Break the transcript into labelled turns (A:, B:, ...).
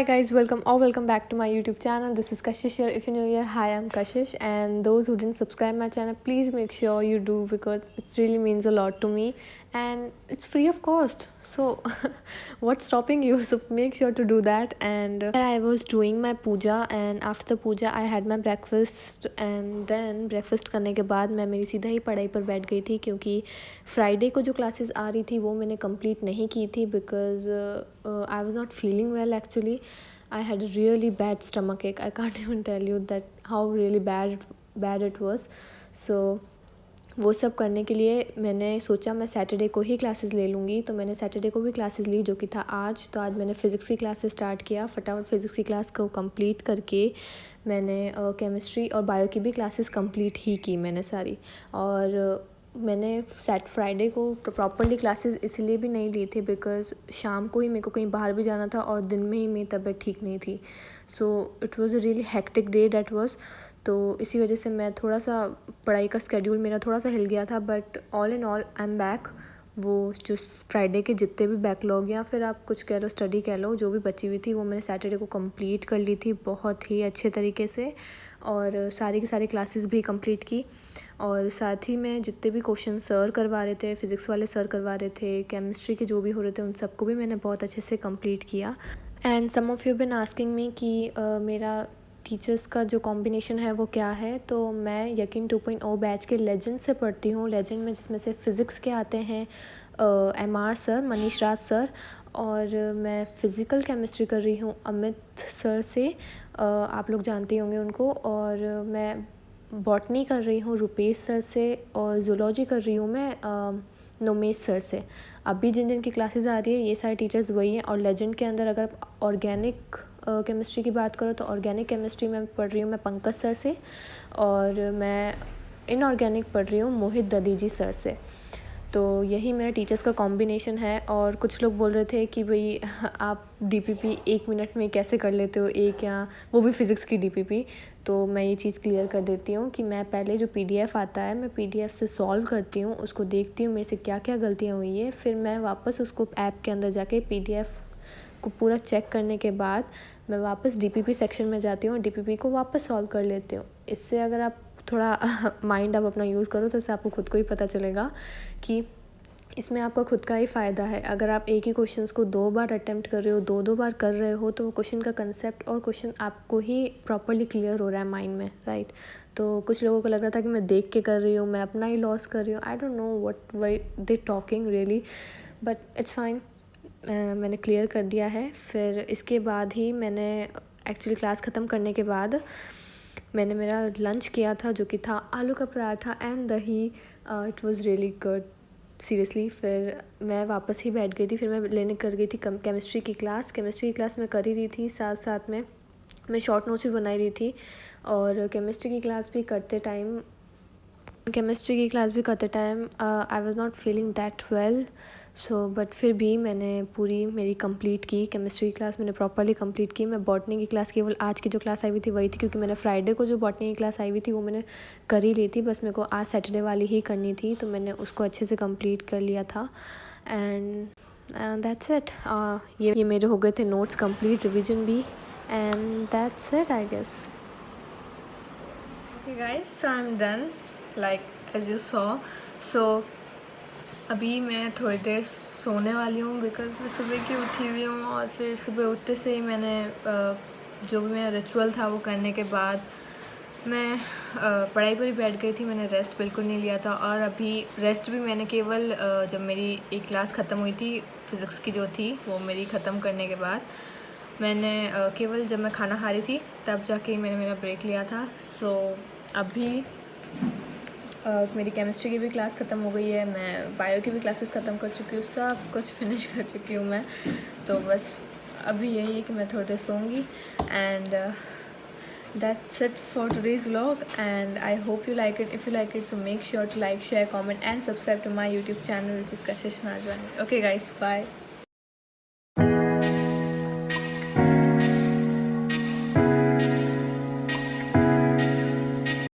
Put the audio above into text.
A: Hi guys, welcome back to my YouTube channel. This is Kashish here. If you're new here, hi, I'm Kashish, and those who didn't subscribe my channel, please make sure you do because it really means a lot to me and it's free of cost. So what's stopping you? So make sure to do that. And I was doing my puja, and after the puja I had my breakfast, and then breakfast करने के बाद मैं मेरी सीधा ही पढ़ाई पर बैठ गई थी क्योंकि फ्राइडे को जो क्लासेस आ रही थी वो मैंने कंप्लीट नहीं की थी because I was not feeling well actually. I had a really bad stomach ache. I can't even tell you that how really bad it was. So वो सब करने के लिए मैंने सोचा मैं सैटरडे को ही क्लासेस ले लूँगी, तो मैंने सैटरडे को भी क्लासेस ली जो कि था आज. तो आज मैंने फ़िज़िक्स की क्लासेस स्टार्ट किया. फटाफट फ़िज़िक्स की क्लास को कंप्लीट करके मैंने केमिस्ट्री और बायो की भी क्लासेस कंप्लीट ही की मैंने सारी. और मैंने फ्राइडे को प्रॉपरली क्लासेस इसलिए भी नहीं ली थी बिकॉज़ शाम को ही मेरे को कहीं बाहर भी जाना था और दिन में ही मेरी तबीयत ठीक नहीं थी. So it was a really hectic day that was. तो इसी वजह से मैं थोड़ा सा पढ़ाई का स्केड्यूल मेरा थोड़ा सा हिल गया था, but all in all I am back. वो जो फ्राइडे के जितने भी बैकलॉग या फिर आप कुछ कह लो स्टडी कह लो जो भी बची हुई थी वो मैंने सैटरडे को कंप्लीट कर ली थी बहुत ही अच्छे तरीके से, और सारी की सारी क्लासेस भी कंप्लीट की. और साथ ही में जितने भी क्वेश्चन सर करवा रहे थे, फ़िज़िक्स वाले सर करवा रहे थे, केमिस्ट्री के जो भी हो रहे थे उन सबको भी मैंने बहुत अच्छे से कंप्लीट किया. And some of you been asking me कि मेरा टीचर्स का जो कॉम्बिनेशन है वो क्या है. तो मैं यकीन 2.0 बैच के लेजेंड से पढ़ती हूँ. लेजेंड में जिसमें से फ़िज़िक्स के आते हैं MR सर, मनीष राज सर, और मैं फ़िज़िकल केमिस्ट्री कर रही हूँ अमित सर से. आप लोग जानते होंगे उनको. और मैं बॉटनी कर रही हूँ रुपेश सर से, और ज़ूलॉजी कर रही हूँ मैं नोमेश सर से. अभी जिन जिन की क्लासेस आ रही है ये सारे टीचर्स वही हैं. और लेजेंड के अंदर अगर ऑर्गेनिक केमिस्ट्री की बात करो तो ऑर्गेनिक केमिस्ट्री में पढ़ रही हूँ मैं पंकज सर से, और मैं इनऑर्गेनिक पढ़ रही हूँ मोहित ददीजी सर से. तो यही मेरा टीचर्स का कॉम्बिनेशन है. और कुछ लोग बोल रहे थे कि भाई आप DPP 1 मिनट में कैसे कर लेते हो, एक या वो भी फ़िज़िक्स की DPP. तो मैं ये चीज़ क्लियर कर देती हूँ कि मैं पहले जो PDF आता है मैं PDF से सॉल्व करती हूँ, उसको देखती हूँ मेरे से क्या क्या गलतियाँ हुई है, फिर मैं वापस उसको ऐप के अंदर जाके PDF को पूरा चेक करने के बाद मैं वापस DPP सेक्शन में जाती हूँ और DPP को वापस सॉल्व कर लेती हूँ. इससे अगर आप थोड़ा माइंड आप अपना यूज़ करो तो इससे आपको खुद को ही पता चलेगा कि इसमें आपका खुद का ही फ़ायदा है. अगर आप एक ही क्वेश्चंस को 2 बार अटेम्प्ट कर रहे हो, 2 बार कर रहे हो, तो वो क्वेश्चन का कंसेप्ट और क्वेश्चन आपको ही प्रॉपर्ली क्लियर हो रहा है माइंड में, राइट. तो कुछ लोगों को लग रहा था कि मैं देख के कर रही हूँ, मैं अपना ही लॉस कर रही हूँ. I don't know what why they talking really, but it's fine. मैंने क्लियर कर दिया है. फिर इसके बाद ही मैंने एक्चुअली क्लास ख़त्म करने के बाद मैंने मेरा लंच किया था जो कि था आलू का पराठा एंड दही. It was really good seriously. फिर मैं वापस ही बैठ गई थी. फिर मैं लेने कर गई थी केमिस्ट्री की क्लास मैं कर ही रही थी. साथ साथ में मैं शॉर्ट नोट्स भी बना रही थी. और केमिस्ट्री की क्लास भी करते time I was not feeling that well. So but फिर भी मैंने पूरी मेरी कंप्लीट की. केमिस्ट्री की क्लास मैंने प्रॉपरली कंप्लीट की. मैं बॉटनी की क्लास केवल आज की जो क्लास आई हुई थी वही थी, क्योंकि मैंने फ्राइडे को जो बॉटनी की क्लास आई हुई थी वो मैंने कर ही ली थी. बस मेरे को आज सैटरडे वाली ही करनी थी, तो मैंने उसको अच्छे से कंप्लीट कर लिया था. And that's it. ये मेरे हो गए थे नोट्स कंप्लीट, रिविजन भी, and that's it I guess. Okay guys, so I am done like as you saw. So अभी मैं थोड़ी देर सोने वाली हूँ बिकॉज मैं सुबह की उठी हुई हूँ. और फिर सुबह उठते से ही मैंने जो भी मेरा रिचुअल था वो करने के बाद मैं पढ़ाई पर ही बैठ गई थी. मैंने रेस्ट बिल्कुल नहीं लिया था. और अभी रेस्ट भी मैंने केवल जब मेरी एक क्लास ख़त्म हुई थी फ़िज़िक्स की जो थी वो मेरी ख़त्म करने के बाद मैंने केवल जब मैं खाना खा रही थी तब जाके मैंने मेरा ब्रेक लिया था. सो अभी मेरी केमिस्ट्री की भी क्लास ख़त्म हो गई है. मैं बायो की भी क्लासेस ख़त्म कर चुकी हूँ. सब कुछ फिनिश कर चुकी हूँ मैं. तो बस अभी यही है कि मैं थोड़ी देर सोऊंगी. And that's it for today's vlog, and I hope you like it. If you like it, so make sure to like, share, comment and subscribe to my YouTube channel, which is Kashish Najwani. Okay guys, bye.